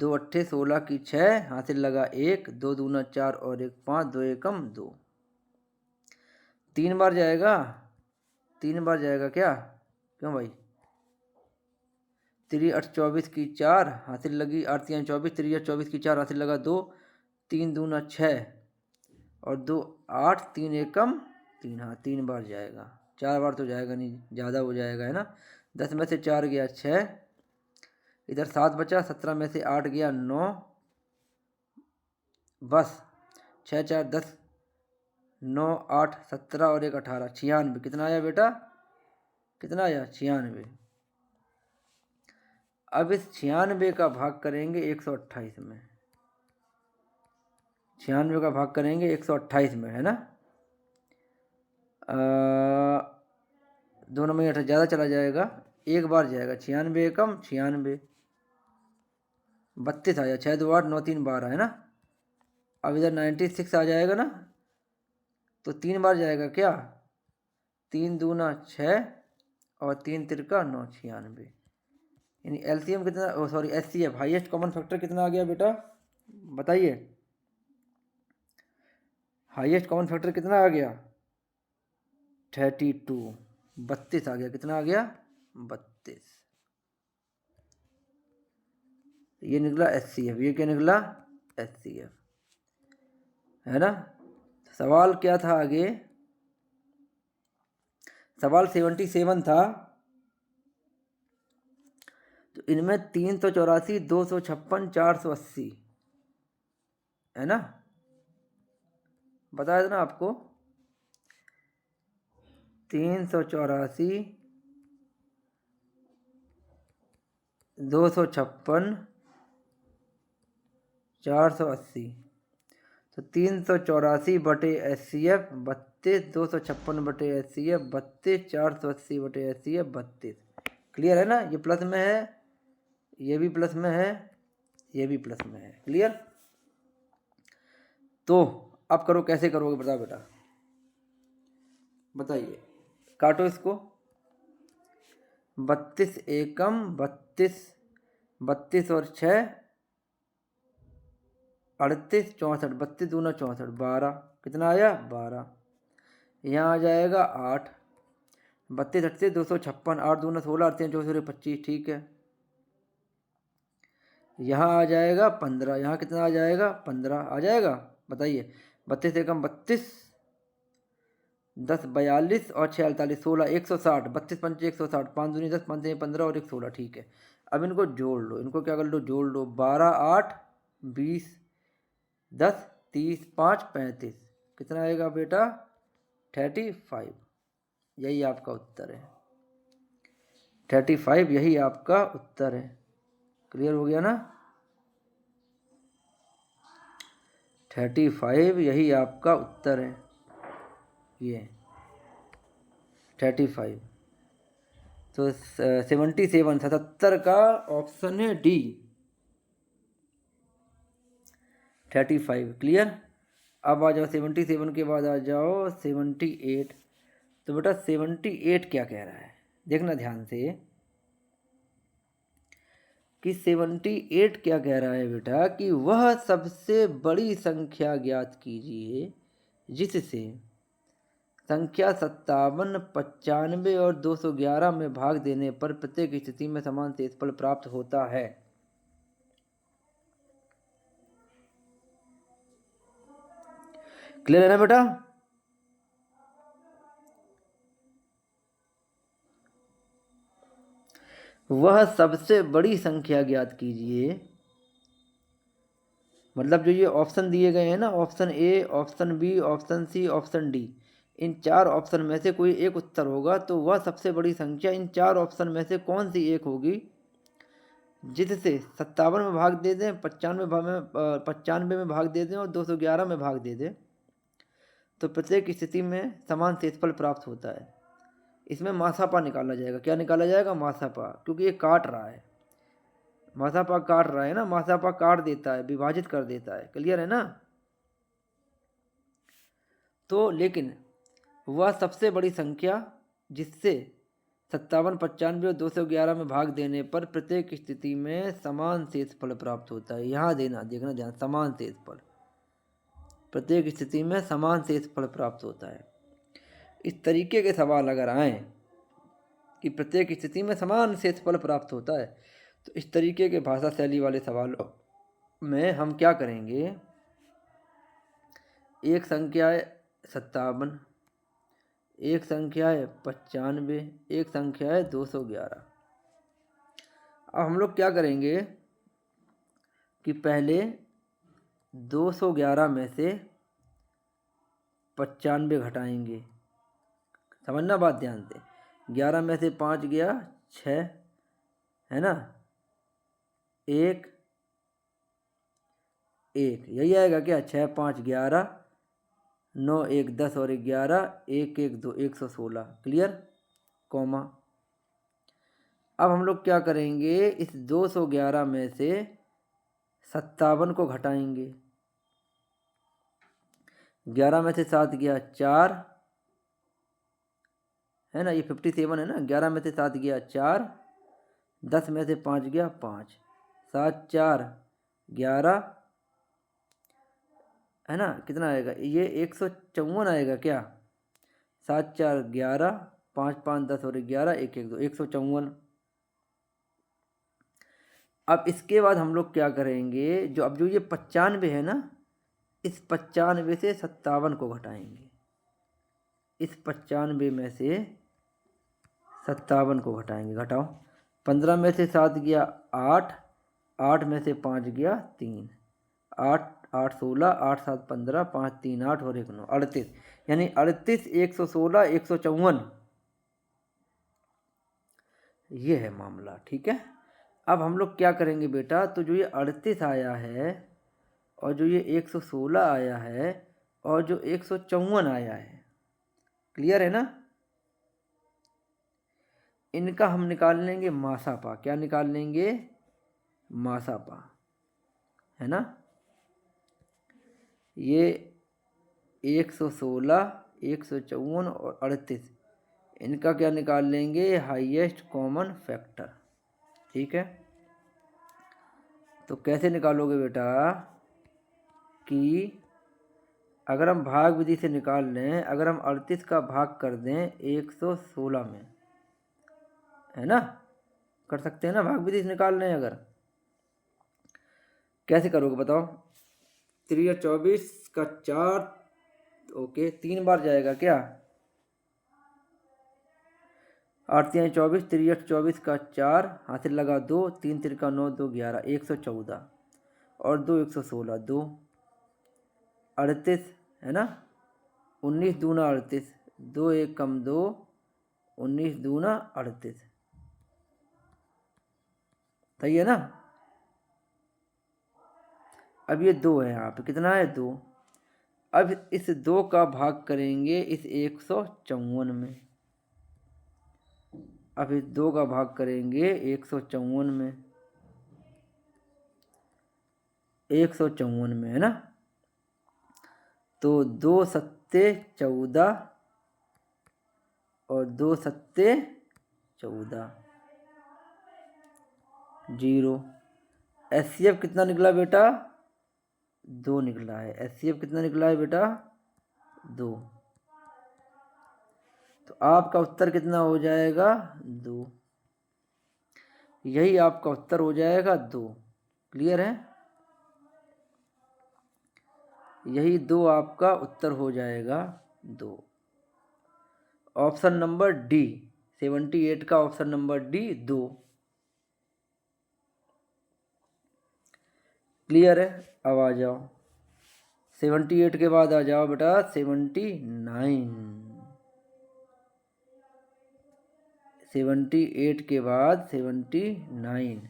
अट्ठे 16 की 6 हासिल लगा 1, 2 दूना 4 और 1 5, 2 एकम 2। 3 बार जाएगा। 3 बार जाएगा क्या? क्यों भाई? 3 8 24 की 4 हासिल लगी 8 3 24, 3 8 24 की 4 हासिल लगा 2, 3 दूना 6 और 2 8, 3 एकम 3, हाँ 3 बार जाएगा, 4 बार तो जाएगा नहीं, ज़्यादा हो जाएगा है ना। 10 में से 4 गया 6, इधर 7 बचा, 17 में से 8 गया 9, बस 6 4 10, 9 8 17 और 1 18, 96। कितना आया बेटा, कितना आया 96। अब इस 96 का भाग करेंगे 128 में, 96 का भाग करेंगे 128 में, है ना। 2 नंबर 8 ज़्यादा चला जाएगा, एक बार जाएगा, 96 एकम 96, 32 आया, 6 2 8 9 3 12, है ना। अब इधर 96 आ जाएगा ना, तो 3 बार जाएगा क्या, 3 दूना 6 और 3 तिरका 9, 96। यानी एलसीएम कितना, sorry HCF, highest common factor कितना आ गया बेटा, बताइए। हाईएस्ट कॉमन फैक्टर कितना आ गया, 32, 32 आ गया। कितना आ गया, 32। ये निकला एचसीएफ, ये क्या निकला, एचसीएफ, है ना। सवाल क्या था आगे, सवाल 77 था। तो इनमें 384, 256, 480, है ना, बताया था ना आपको। 384, 256, 480। तो 384 बटे एचसीएफ 32, 256 बटे एचसीएफ 32, 480 बटे एचसीएफ 32। क्लियर है ना, ये प्लस में है, ये भी प्लस में है, ये भी प्लस में है। क्लियर। तो अब करो, कैसे करोगे बताओ बेटा, बताइए। काटो इसको, 32 एकम 32, 32 और 6 38, 64, 32 दूना 64, 12। कितना आया, 12। यहाँ आ जाएगा 8, 32 38 256, 8 दूना 16, 8 24 25, ठीक है। यहाँ आ जाएगा 15, यहाँ कितना आ जाएगा, 15 आ जाएगा, बताइए। 32 एकम 32, 10 42 और 6 48, 16 160, 32 पंचे 160, 5 दूनी 10, 5 15 और 1 16, ठीक है। अब इनको जोड़ लो, इनको क्या कर लो, जोड़ लो। 12 8 20, 10 30 5 35, कितना आएगा बेटा, 35। यही आपका उत्तर है, 35 यही आपका उत्तर है। क्लियर हो गया ना, 35 यही आपका उत्तर है, ये 35। तो 77 77 का ऑप्शन है डी, 35। क्लियर। अब आ जाओ 77 के बाद आ जाओ 78। तो बेटा 78 क्या कह रहा है, देखना ध्यान से कि 78 क्या कह रहा है बेटा, कि वह सबसे बड़ी संख्या ज्ञात कीजिए जिससे संख्या 57, 95 और 211 में भाग देने पर प्रत्येक स्थिति में समान शेषफल प्राप्त होता है। क्लियर है ना बेटा। वह सबसे बड़ी संख्या ज्ञात कीजिए, मतलब जो ये ऑप्शन दिए गए हैं ना, option A, option B, option C, option D, इन 4 ऑप्शन में से कोई एक उत्तर होगा। तो वह सबसे बड़ी संख्या इन 4 ऑप्शन में से कौन सी एक होगी जिससे 57 में भाग दे दें, 95 में भाग दे दें और 211 में भाग दे दें तो प्रत्येक स्थिति में समान शेषफल प्राप्त होता है। इसमें मासापा निकाला जाएगा। क्या निकाला जाएगा, मासापा, क्योंकि ये काट रहा है, मासापा काट रहा है ना, मासापा काट देता है, विभाजित कर देता है। क्लियर है ना। तो लेकिन वह सबसे बड़ी संख्या जिससे 57, 95 और 211 में भाग देने पर प्रत्येक स्थिति में समान शेषफल प्राप्त होता है। यहाँ देखना ध्यान, समान शेषफल, प्रत्येक स्थिति में समान शेषफल प्राप्त होता है। इस तरीके के सवाल अगर आए कि प्रत्येक स्थिति में समान शेषफल प्राप्त होता है, तो इस तरीके के भाषा शैली वाले सवालों में हम क्या करेंगे, एक संख्या है 57, एक संख्या है 95, एक संख्या है 211। अब हम लोग क्या करेंगे कि पहले 211 में से 95 घटाएंगे। समझना बात ध्यान से। 11 में से 5 गया 6, है ना, एक एक, यही आएगा क्या? 6 5 11, 9 1 10 और 11, 1 1 2 116। क्लियर? कॉमा। अब हम लोग क्या करेंगे, इस 211 में से 57 को घटाएंगे। 11 में से 7 गया 4, है ना, ये 57 है ना। 11 में से 7 गया 4, 10 में से 5 गया 5, 7 4 11, है ना, कितना आएगा ये? 154 आएगा क्या? 7 4 11, 5 5 10 और 11, 1 1 2 154। अब इसके बाद हम लोग क्या करेंगे, जो अब जो ये 95 है ना, इस 95 से 57 को घटाएंगे। इस 95 में से 57 को घटाएंगे। घटाओ। 15 में से 7 गया 8, 8 में से 5 गया 3, 8 8 16, 8 7 15, 5 3 8 और 1 9, 38। यानी 38 116 154, ये है मामला। ठीक है। अब हम लोग क्या करेंगे बेटा, तो जो ये 38 आया है और जो ये 116 आया है और जो 154 आया है, क्लियर है ना, इनका हम निकाल लेंगे मासापा। क्या निकाल लेंगे? मासापा, है ना। ये 116 154 और 38, इनका क्या निकाल लेंगे? Highest common factor. ठीक है। तो कैसे निकालोगे बेटा कि अगर हम भाग विधि से निकाल लें, अगर हम 38 का भाग कर दें 116 में, है ना, कर सकते हैं ना, भाग विधि से निकाल लें अगर। कैसे करोगे बताओ? 3 और 24 का 4, ओके, 3 बार जाएगा क्या? 8 3 24, 3 8 24 का 4, हाथ लगा 2, 3 3 का 9, 2 11, 114 और 2 116, 2 38, है ना, 19 दूना 38, 2 1 कम 2, 19 दूना 38, सही है ना। अब ये 2 है यहाँ पे, कितना है? 2। अब इस 2 का भाग करेंगे इस 154 में। अब इस 2 का भाग करेंगे 154 में, 154 में, है ना। तो 2 सत्ते 14 और 2 सत्ते 14, 0। HCF कितना निकला बेटा? 2 निकला है। HCF कितना निकला है बेटा? 2। तो आपका उत्तर कितना हो जाएगा? 2। यही आपका उत्तर हो जाएगा 2। क्लियर है? यही 2 आपका उत्तर हो जाएगा 2। ऑप्शन नंबर डी, 78 का ऑप्शन नंबर डी 2। क्लियर है? अब आ जाओ 78 के बाद आ जाओ बेटा 79। 78 के बाद 79।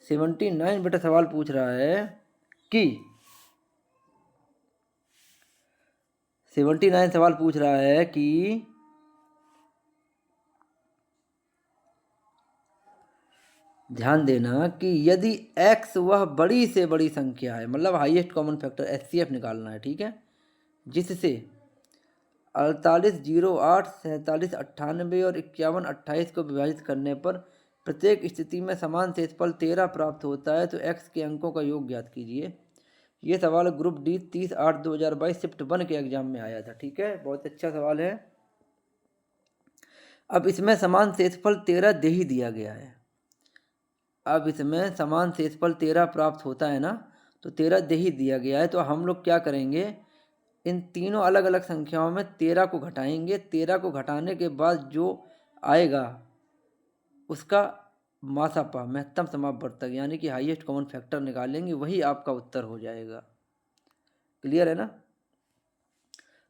79 बेटा सवाल पूछ रहा है कि 79 सवाल पूछ रहा है कि ध्यान देना कि यदि x वह बड़ी से बड़ी संख्या है, मतलब हाईएस्ट कॉमन फैक्टर HCF निकालना है, ठीक है, जिससे 48 08 47 98 और 51 28 को विभाजित करने पर प्रत्येक स्थिति में समान शेषफल 13 प्राप्त होता है, तो x के अंकों का योग ज्ञात कीजिए। ये सवाल ग्रुप डी 30/8/2022 शिफ्ट 1 के एग्जाम में आया था। ठीक है, बहुत अच्छा सवाल है। अब इसमें समान शेषफल 13 दे ही दिया गया है। अब इसमें समान शेषफल 13 प्राप्त होता है ना, तो 13 दे ही दिया गया है। तो हम लोग क्या करेंगे, इन तीनों अलग अलग संख्याओं में 13 को घटाएंगे। 13 को घटाने के बाद जो आएगा उसका मासापा महत्तम समापवर्तक यानी कि हाईएस्ट कॉमन फैक्टर निकालेंगे, वही आपका उत्तर हो जाएगा। क्लियर है ना?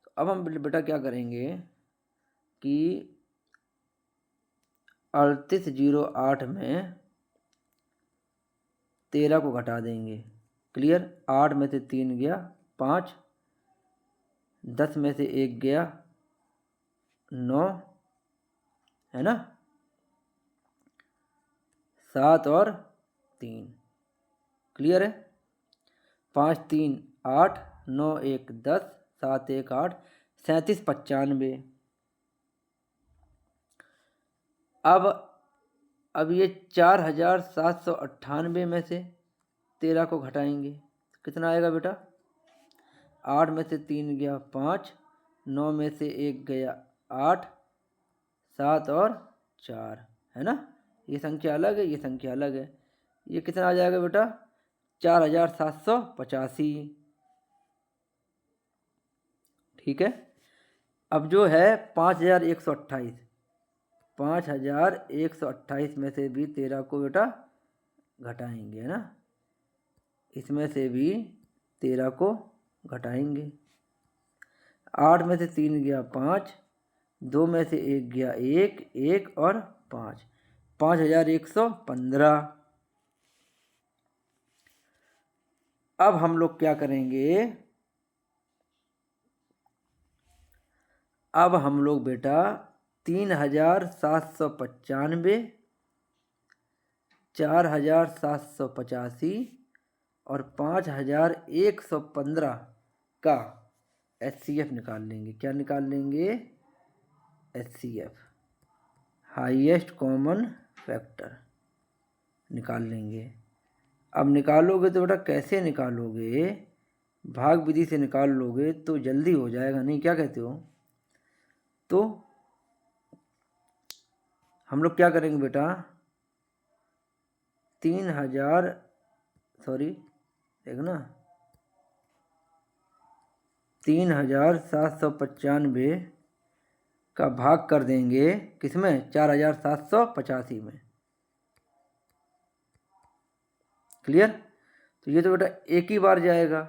तो अब हम बेटा क्या करेंगे कि 3808 में 13 को घटा देंगे। क्लियर? 8 में से 3 गया 5, 10 में से 1 गया 9, है ना, 7 और 3। क्लियर है? 5 3 8, 9 1 10, 7 1 8, 37 95। अब ये 4798 में से 13 को घटाएंगे। कितना आएगा बेटा? 8 में से 3 गया 5, 9 में से 1 गया 8, 7 और 4, है ना। ये संख्या अलग है, ये संख्या अलग है। ये कितना आ जाएगा बेटा? 4785। ठीक है। अब जो है 5128, 5128 में से भी 13 को बेटा घटाएंगे, है ना। इसमें से भी 13 को घटाएंगे। 8 में से 3 गया 5, 2 में से 1 गया 1, 1 और 5, 5115। अब हम लोग क्या करेंगे? अब हम लोग बेटा 3795, 4785 और 5115 का HCF निकाल लेंगे। क्या निकाल लेंगे? HCF, हाईएस्ट कॉमन फैक्टर निकाल लेंगे। अब निकालोगे तो बेटा कैसे निकालोगे? भाग विधि से निकाल लोगे तो जल्दी हो जाएगा, नहीं क्या कहते हो? तो हम लोग क्या करेंगे बेटा? 3795 का भाग कर देंगे किसमें? 4785 में। क्लियर? तो ये तो बेटा एक ही बार जाएगा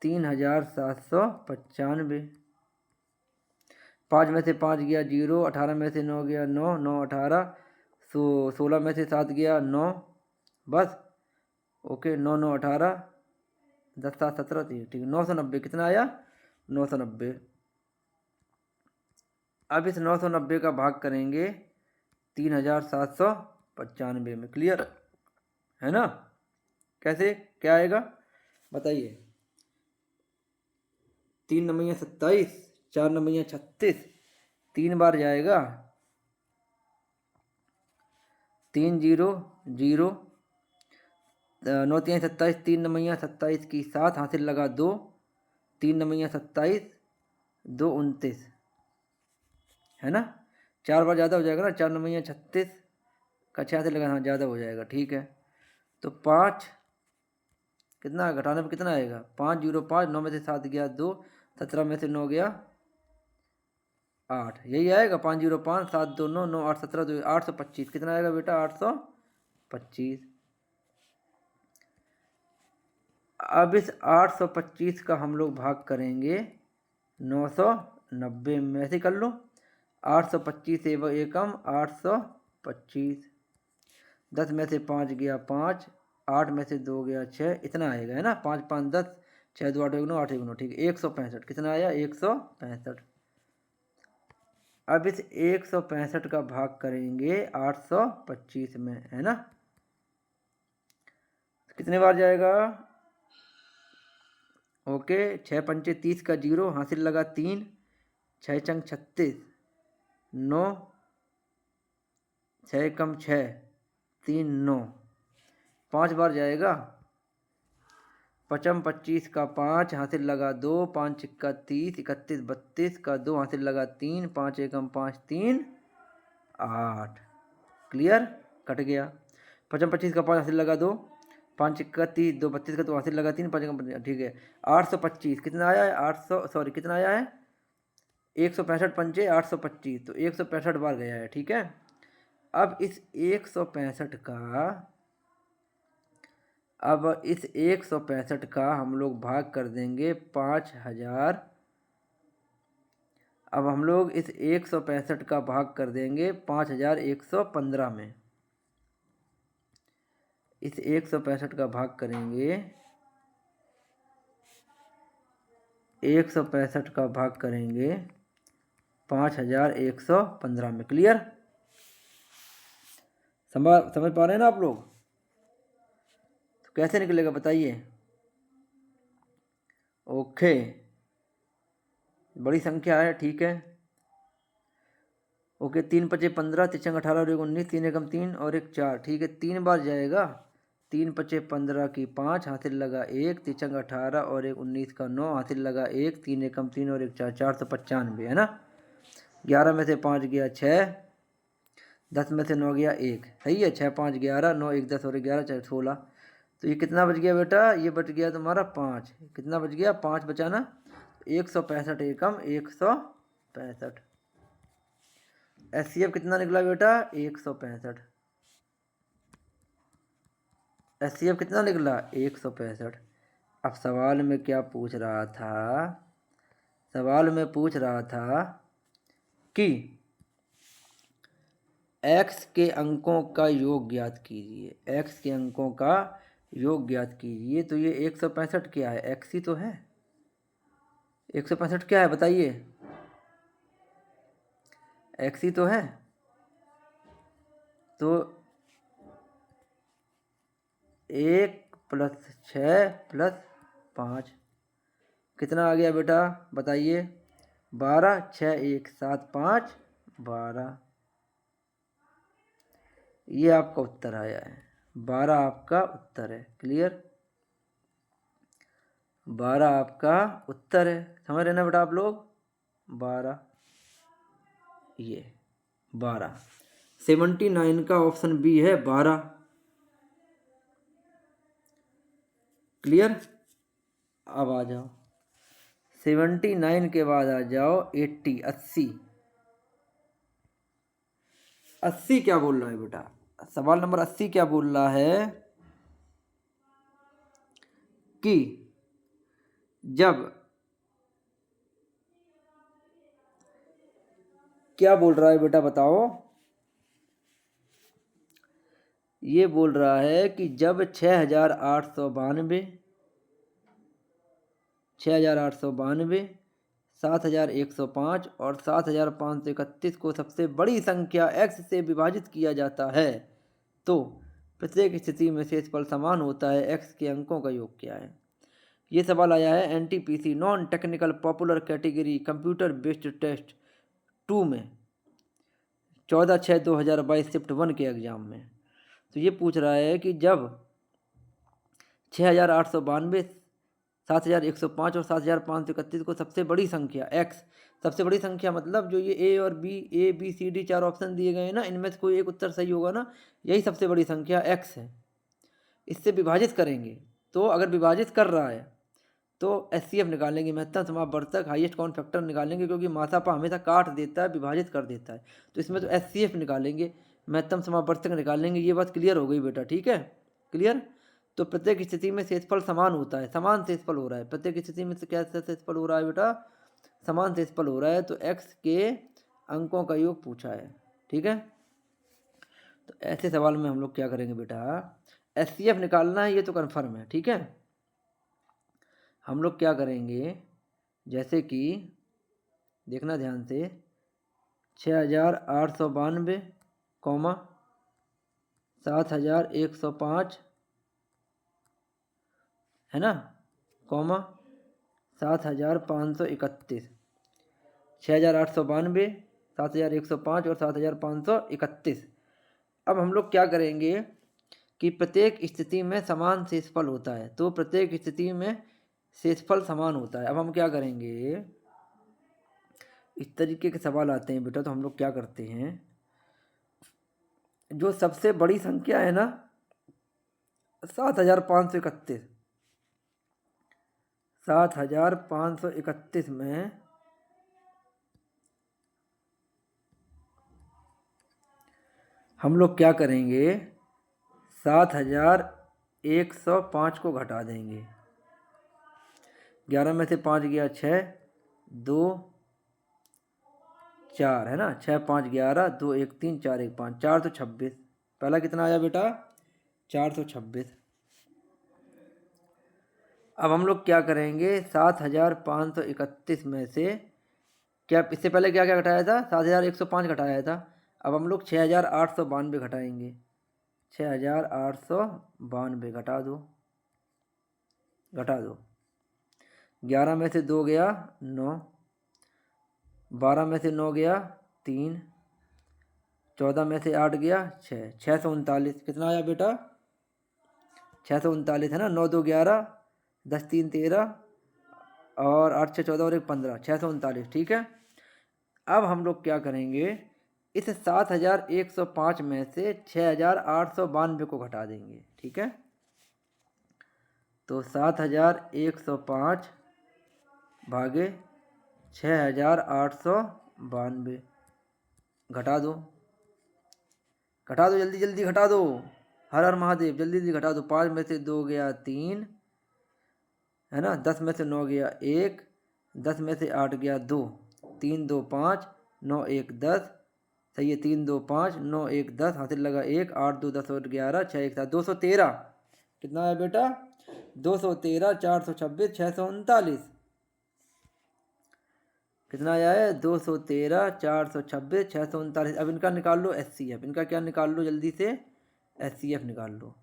3795। 5 में से 5 गया 0, 18 में से 9 गया 9, 9 18, 16 में से 7 गया 9, बस ओके, 9 9 18, 10 7 17, ठीक है, 990। कितना आया? 990। अब इस 990 का भाग करेंगे 3795 में। क्लियर है ना? कैसे क्या आएगा बताइए? 3 9 27, 4 9 36, 3 बार जाएगा। 3 0 0, 9 3 27, 3 9 27 की 7 हासिल लगा 2, 3 9 27, 2 29, है ना। 4 बार ज़्यादा हो जाएगा ना, 4 9 36 का 6 हासिल लगा, हाँ ज़्यादा हो जाएगा, ठीक है। तो 5 कितना घटाने पर कितना आएगा? 5 0 5, 9 में से 7 गया 2, 17 में से 9 गया 8, यही आएगा। 5 0 5, 7 2 9, 9 8 17, 2 825। कितना आएगा बेटा? 825। अब इस 825 का हम लोग भाग करेंगे 990 में। ऐसे कर लो, 825 एकम 825। 10 में से 5 गया 5, 8 में से 2 गया 6, इतना आएगा, है ना। 5 5 10, 6 2 8 1 9, 8 1 9, ठीक है। 165। कितना आया? 165। अब इस 165 का भाग करेंगे 825 में, है ना। कितने बार जाएगा? ओके, 6 पंचे 30 का 0 हासिल लगा 3, 6 चंग 36, 9, 6 कम 6, 3 9, 5 बार जाएगा। 55 25 का 5 हासिल लगा 2, 5 चिक्का 30, 31 32 का 2 हासिल लगा 3, 5 एकम 5 3 8। क्लियर? कट गया। 55 25 का 5 हासिल लगा 2, 5 का 30, 2 32 का तो हासिल लगा 3, 5 का ठीक है 825 कितना आया है 800 सॉरी कितना आया है 165 पंचे 825 तो 165 बार गया है। ठीक है, अब इस 165 का हम लोग भाग कर देंगे 5000। अब हम लोग इस 165 का भाग कर देंगे 5115 में। इस 165 का भाग करेंगे 165 का भाग करेंगे 5115 में। क्लियर, समझ पा रहे हैं ना आप लोग? तो कैसे निकलेगा बताइए। ओके, बड़ी संख्या है, ठीक है। ओके, 3 पचे 15, 3 18 और 1 19, 3 एकम 3 और 1 4, ठीक है 3 बार जाएगा। 3 पचे 15 की 5 हासिल लगा 1, 3 18 और 1 19 का 9 हासिल लगा 1, 3 एकम 3 और 1 4, 495 है ना। 11 में से 5 गया 6, 10 में से 9 गया 1, सही है। 6 5 11, 9 1 10 और 11 4 16। तो ये कितना बच गया बेटा, ये बच गया तुम्हारा 5। कितना बच गया, 5 बचा ना। 165 एकम 165। एचसीएफ कितना निकला बेटा 165। एचसीएफ कितना निकला 165। अब सवाल में क्या पूछ रहा था, सवाल में पूछ रहा था कि x के अंकों का योग ज्ञात कीजिए। x के अंकों का योग ज्ञात कीजिए। तो ये 165 क्या है, x ही तो है। 165 क्या है बताइए, x ही तो है। तो 1 + 6 + 5 कितना आ गया बेटा बताइए, 12। 6 1 7 5 12। ये आपका उत्तर आया है, 12 आपका उत्तर है। क्लियर, 12 आपका उत्तर है। समझ रहे ना बेटा आप लोग, 12, ये 12। 79 का ऑप्शन बी है 12। क्लियर, अब आ जाओ 79 के बाद आ जाओ 80 80। 80 क्या बोल रहा है बेटा, सवाल नंबर 80 क्या बोल रहा है कि जब, क्या बोल रहा है बेटा बताओ। ये बोल रहा है कि जब 6892, 6892, 7105 और 7531 को सबसे बड़ी संख्या x से विभाजित किया जाता है तो प्रत्येक स्थिति में शेषफल समान होता है। x के अंकों का योग क्या है। ये सवाल आया है NTPC non technical popular category computer based test 2 में 14/6/2022 शिफ्ट 1 के एग्जाम में। तो ये पूछ रहा है कि जब 6892, 7105 और 7531 को सबसे बड़ी संख्या x, सबसे बड़ी संख्या मतलब जो ये ए और B, A B C D 4 option दिए गए हैं ना, इनमें से कोई एक उत्तर सही होगा ना, यही सबसे बड़ी संख्या x है। इससे विभाजित करेंगे, तो अगर विभाजित कर रहा है तो एचसीएफ निकालेंगे, महत्तम समापवर्तक हाईएस्ट कॉमन फैक्टर निकालेंगे, क्योंकि मासापा हमेशा काट देता है, विभाजित कर देता है। तो इसमें तो एचसीएफ निकालेंगे, महत्तम समापवर्तक निकालेंगे। ये बात क्लियर हो गई बेटा, ठीक है क्लियर। तो प्रत्येक स्थिति में शेषफल समान होता है, समान शेषफल हो रहा है। प्रत्येक स्थिति में क्या शेषफल हो रहा है बेटा, समान शेषफल हो रहा है। तो x के अंकों का योग पूछा है, ठीक है। तो ऐसे सवाल में हम लोग क्या करेंगे बेटा, एचसीएफ निकालना है, ये तो कन्फर्म है, ठीक है। हम लोग क्या करेंगे, जैसे कि देखना ध्यान से, 6892, 7105 है ना, 7531, 6892, 7105 और 7531। अब हम लोग क्या करेंगे कि प्रत्येक स्थिति में समान शेषफल होता है, तो प्रत्येक स्थिति में शेषफल समान होता है। अब हम क्या करेंगे, इस तरीके के सवाल आते हैं बेटा, तो हम लोग क्या करते हैं, जो सबसे बड़ी संख्या है ना 7,531। 7,531 में हम लोग क्या करेंगे, 7,105 को घटा देंगे। 11 में से 5 गया 6, 2 4 है ना, 6 5 11, 2 1 3, 4 1 5, 426। पहला कितना आया बेटा, 426। अब हम लोग क्या करेंगे, 7,531 में से क्या, इससे पहले क्या क्या घटाया था, 7,105 घटाया था। अब हम लोग 6,892 घटाएंगे। 6,892 घटा दो, 11 में से 2 गया 9, 12 में से 9 गया 3, 14 में से 8 गया 6, 639। कितना आया बेटा, 639 है ना। 9 2 11, 10 3 13 और 8 6 14 और 1 15, 639। ठीक है। अब हम लोग क्या करेंगे, इस 7,105 में से 6,892 को घटा देंगे। ठीक है, तो 7,105 भागे 6,892 घटा दो, जल्दी जल्दी घटा दो। हर हर महादेव, जल्दी जल्दी घटा दो। 5 में से 2 गया 3 है ना, 10 में से 9 गया 1, 10 में से 8 गया 2, 3 2 5, 9 1 10, सही है। 3 2 5, 9 1 10, हासिल लगा 1, 8 2 10 और 11, 6 1 7, 213। कितना है बेटा, 213, 426, 639। कितना आया है, 213, 426, 639। अब इनका निकाल लो HCF। इनका क्या निकाल लो जल्दी से, HCF निकाल लो।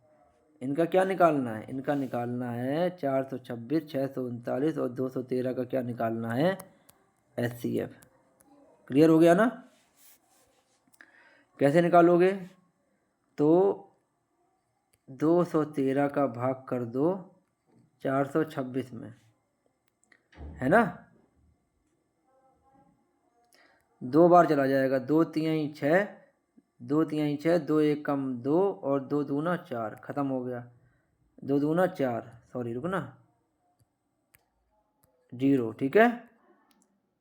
इनका क्या निकालना है, इनका निकालना है 426, 639 और 213 का क्या निकालना है, HCF। क्लियर हो गया ना। कैसे निकालोगे, तो 213 का भाग कर दो 426 में, है ना। 2 बार चला जाएगा, 2 3 6, 2 3 6, 2 1 कम 2 और 2 दूना 4, खत्म हो गया। 2 दूना 4, सॉरी रुकना, 0। ठीक है,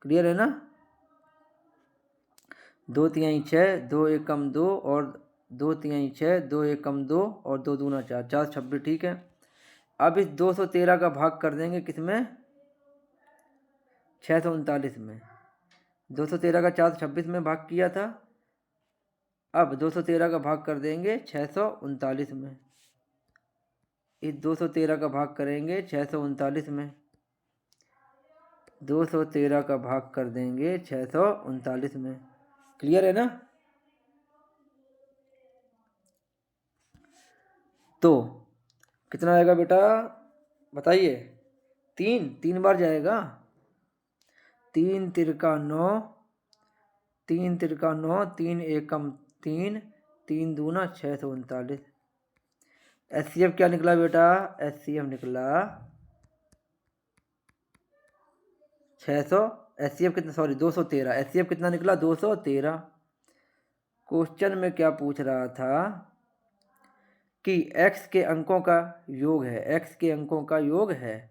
क्लियर है ना। 2 3 6, 2 1 कम 2 और 2 3 6, 2 1 कम 2 और 2 दूना 4, 4 26। ठीक है, अब इस 213 का भाग कर देंगे किसमें, 639 में। 213 का 426 में भाग किया था, अब 213 का भाग कर देंगे 639 में। इस 213 का भाग करेंगे 639 में, 213 का भाग कर देंगे 639 में। क्लियर है ना। तो कितना आएगा बेटा, बताइए। 3 बार जाएगा, 3 तिरका 9, 3 तिरका 9, 3 एकम 3, 3 दूना 639। HCF क्या निकला बेटा, HCF निकला 600। HCF कितना, सॉरी 213। HCF कितना निकला, 213। क्वेश्चन में क्या पूछ रहा था कि x के अंकों का योग है, x के अंकों का योग है,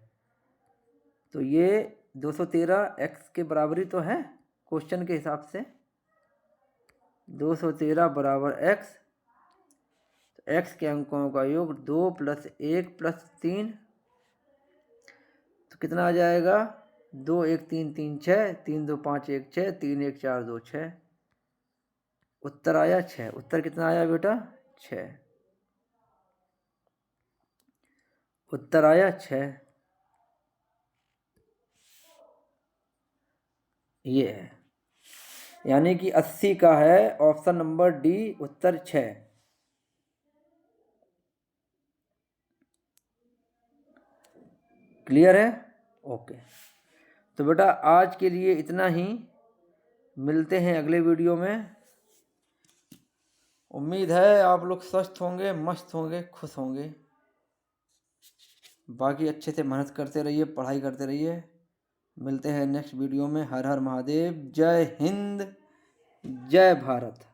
तो ये 213 x के बराबरी तो है क्वेश्चन के हिसाब से। 213 बराबर x, तो x के अंकों का योग 2 + 1 + 3, तो कितना आ जाएगा, 2 1 3 3 6, 3 2 5 1 6, 3 1 4 2 6। उत्तर आया 6। उत्तर कितना आया बेटा, 6। उत्तर आया 6। ये है, यानी कि 80 का है ऑप्शन नंबर डी, उत्तर 6। क्लियर है, ओके। तो बेटा आज के लिए इतना ही, मिलते हैं अगले वीडियो में। उम्मीद है आप लोग स्वस्थ होंगे, मस्त होंगे, खुश होंगे। बाकी अच्छे से मेहनत करते रहिए, पढ़ाई करते रहिए। मिलते हैं नेक्स्ट वीडियो में। हर हर महादेव, जय हिंद, जय भारत।